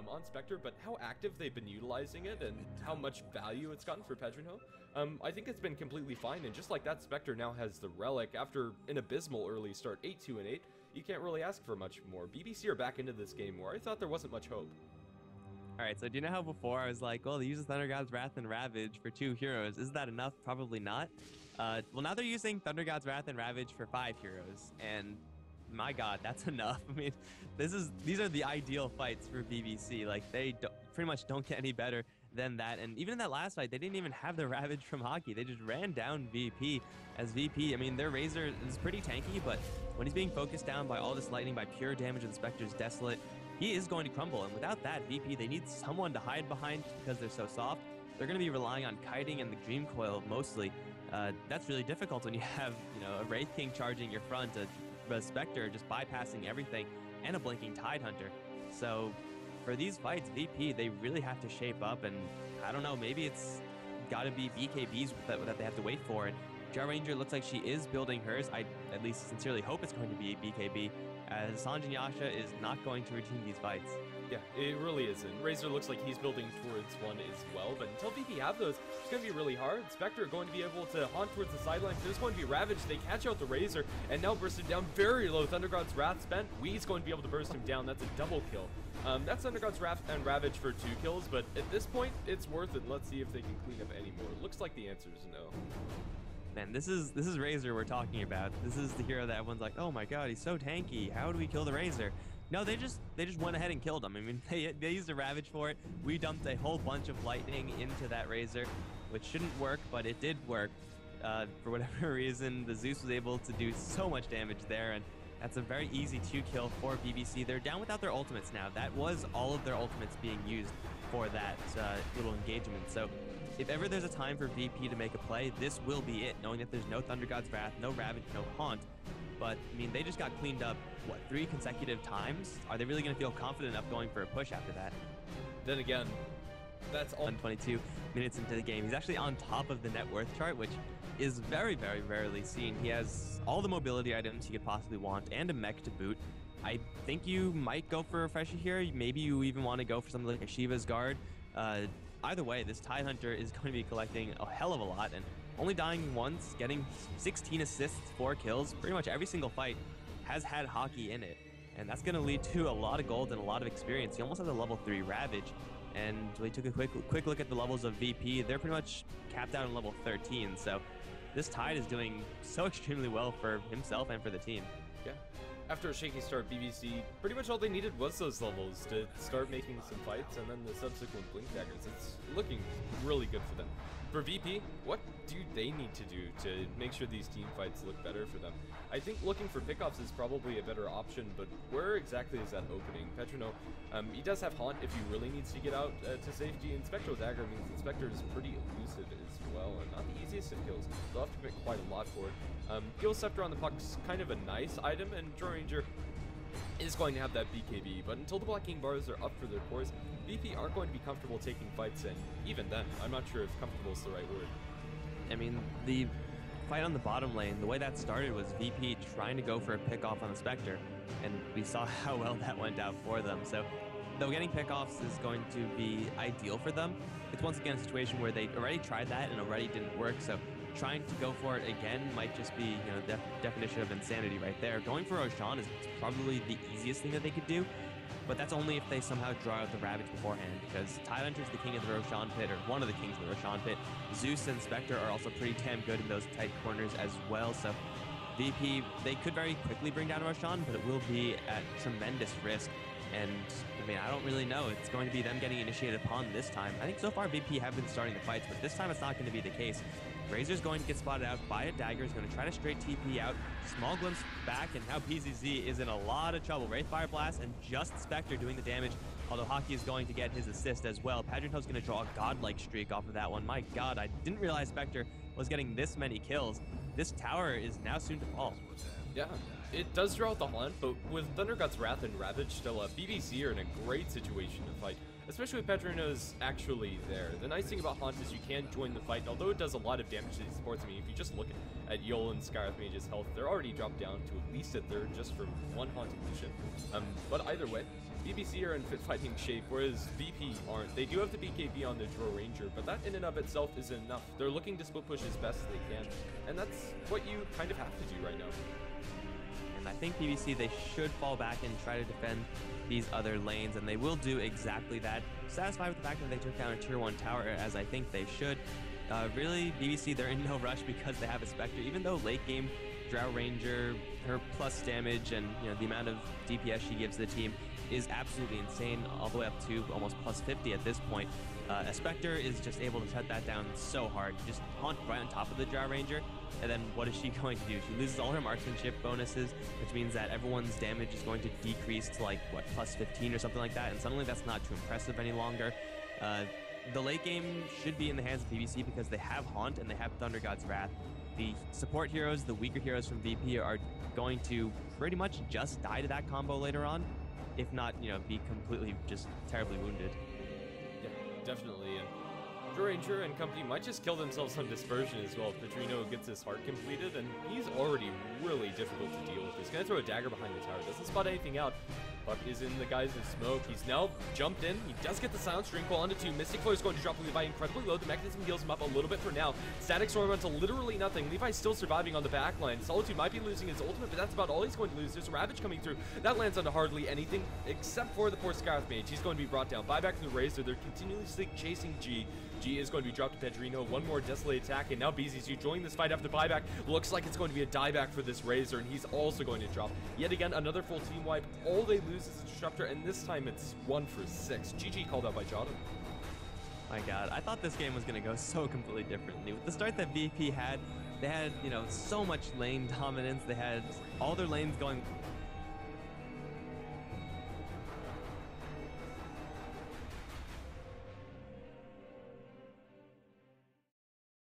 on Spectre, but how active they've been utilizing it and how much value it's gotten for Pedrinho, I think it's been completely fine. And just like that, Spectre now has the Relic after an abysmal early start, 8-2-8. You can't really ask for much more. BBC are back into this game where I thought there wasn't much hope. Alright, so do you know how before I was like, well, they use the Thunder God's Wrath and Ravage for 2 heroes. Is that enough? Probably not. Well, now they're using Thunder God's Wrath and Ravage for 5 heroes, and my god, that's enough. I mean, these are the ideal fights for BBC. Like, they pretty much don't get any better than that. And even in that last fight, they didn't even have the Ravage from Hockey. They just ran down VP. As VP, I mean, their Razor is pretty tanky, but when he's being focused down by all this lightning, by pure damage of the Spectre's Desolate, he is going to crumble. And without that, VP, they need someone to hide behind because they're so soft. They're going to be relying on kiting and the Dream Coil mostly. That's really difficult when you have, you know, a Wraith King charging your front, a Spectre just bypassing everything, and a blinking Tidehunter. So for these fights, VP, they really have to shape up, and I don't know, maybe it's got to be BKBs that they have to wait for. And Jar Ranger looks like she is building hers. I at least sincerely hope it's going to be a BKB, as Sanjin Yasha is not going to redeem these fights. Yeah, it really isn't. Razor looks like he's building towards one as well, but until VP have those, it's going to be really hard. Spectre are going to be able to haunt towards the sidelines. There's going to be Ravage. They catch out the Razor, and now burst him down very low. Thunder God's Wrath spent. Wee's going to be able to burst him down. That's a double kill. That's Thunder God's Wrath and Ravage for 2 kills, but at this point, it's worth it. Let's see if they can clean up any more. Looks like the answer is no. Man, this is Razor we're talking about. This is the hero that everyone's like, oh my god, he's so tanky. How do we kill the Razor? No, they just went ahead and killed him. I mean, they used a Ravage for it. We dumped a whole bunch of lightning into that Razor, which shouldn't work, but it did work. For whatever reason, the Zeus was able to do so much damage there, and that's a very easy 2-kill for BBC. They're down without their ultimates now. That was all of their ultimates being used for that little engagement. So if ever there's a time for VP to make a play, this will be it, knowing that there's no Thunder God's Wrath, no Ravage, no Haunt. But, I mean, they just got cleaned up, what, 3 consecutive times? Are they really going to feel confident enough going for a push after that? Then again, that's all. 122 minutes into the game. He's actually on top of the net worth chart, which is very, very rarely seen. He has all the mobility items he could possibly want, and a mech to boot. I think you might go for a Refresher here. Maybe you even want to go for something like a Shiva's Guard. Either way, this Tidehunter is going to be collecting a hell of a lot, and only dying once, getting 16 assists, 4 kills, pretty much every single fight has had Hockey in it. And that's going to lead to a lot of gold and a lot of experience. He almost has a level 3 Ravage, and we took a quick look at the levels of VP. They're pretty much capped out on level 13, so this Tide is doing so extremely well for himself and for the team. Yeah. After a shaky start, BBC, pretty much all they needed was those levels to start making some fights, and then the subsequent Blink Daggers. It's looking really good for them. For VP, what do they need to do to make sure these team fights look better for them? I think looking for pickoffs is probably a better option, but where exactly is that opening? Pedrinho, he does have Haunt if he really needs to get out to safety, and Spectral Dagger means that Spectre is pretty elusive as well, and not the easiest of kills. They'll have to commit quite a lot for it. Gil Scepter on the puck's kind of a nice item, and Jar Ranger is going to have that BKB, but until the blocking bars are up for their cores, VP aren't going to be comfortable taking fights, and even then, I'm not sure if comfortable is the right word. I mean, the fight on the bottom lane, the way that started was VP trying to go for a pick-off on the Spectre, and we saw how well that went out for them. So, though getting pickoffs is going to be ideal for them, it's once again a situation where they already tried that and already didn't work, so trying to go for it again might just be, you know, the definition of insanity right there. Going for Roshan is probably the easiest thing that they could do, but that's only if they somehow draw out the Ravage beforehand, because Tidehunter's the king of the Roshan pit, or one of the kings of the Roshan pit. Zeus and Spectre are also pretty damn good in those tight corners as well, so VP, they could very quickly bring down Roshan, but it will be at tremendous risk. And, I mean, I don't really know. It's going to be them getting initiated upon this time. I think so far VP have been starting the fights, but this time it's not going to be the case. Razor's going to get spotted out by a Dagger. He's going to try to straight TP out. Small glimpse back, and now PZZ is in a lot of trouble. Wraith Fire Blast and just Spectre doing the damage, although Hockey is going to get his assist as well. Pedrinho's going to draw a godlike streak off of that one. My god, I didn't realize Spectre was getting this many kills. This tower is now soon to fall. Yeah, it does draw out the Haunt, but with Thunder God's Wrath and Ravage still up, BBC are in a great situation to fight. especially with Pedrino's actually there. The nice thing about Haunt is you can join the fight, although it does a lot of damage to these supports. I mean, if you just look at Yol and Scarlet Mage's health, they're already dropped down to at least a third just from one Haunted Lucian. But either way, BBC are in fit fighting shape, whereas VP aren't. They do have the BKB on the Drow Ranger, but that in and of itself isn't enough. They're looking to split push as best as they can, and that's what you kind of have to do right now. And I think BBC, they should fall back and try to defend these other lanes, and they will do exactly that. Satisfied with the fact that they took down a tier 1 tower, as I think they should. Really, BBC, they're in no rush because they have a Spectre. Even though late game, Drow Ranger, her plus damage and the amount of DPS she gives the team is absolutely insane, all the way up to almost plus 50 at this point. A Spectre is just able to shut that down so hard. Just haunt right on top of the Drow Ranger, and then what is she going to do? She loses all her marksmanship bonuses, which means that everyone's damage is going to decrease to like, what, plus 15 or something like that, and suddenly that's not too impressive any longer. The late game should be in the hands of BBC because they have Haunt and they have Thunder God's Wrath. The support heroes, the weaker heroes from VP are going to pretty much just die to that combo later on, if not, be completely just terribly wounded. Yeah, definitely. And Drow Ranger and company might just kill themselves on dispersion as well. Pedrino gets his heart completed, and he's already really difficult to deal with. He's gonna throw a dagger behind the tower, doesn't spot anything out. Buck is in the guise of smoke. He's now jumped in. He does get the silence string call onto 2. Mystic Flare is going to drop Levi incredibly low. The mechanism heals him up a little bit for now. Static Storm onto literally nothing. Levi's still surviving on the back line. Solitude might be losing his ultimate, but that's about all he's going to lose. There's a Ravage coming through. That lands onto hardly anything except for the poor Scarlet Mage. He's going to be brought down. Buyback to the Razor. They're continuously chasing G. G is going to be dropped to Pedrino. One more Desolate attack, and now BZ's joining this fight after the buyback. Looks like it's going to be a dieback for this Razor, and he's also going to drop. Yet again, another full team wipe. All they lose is a Disruptor, and this time it's 1 for 6. GG called out by Jotun. My god, I thought this game was going to go so completely differently. With the start that VP had, they had, so much lane dominance. They had all their lanes going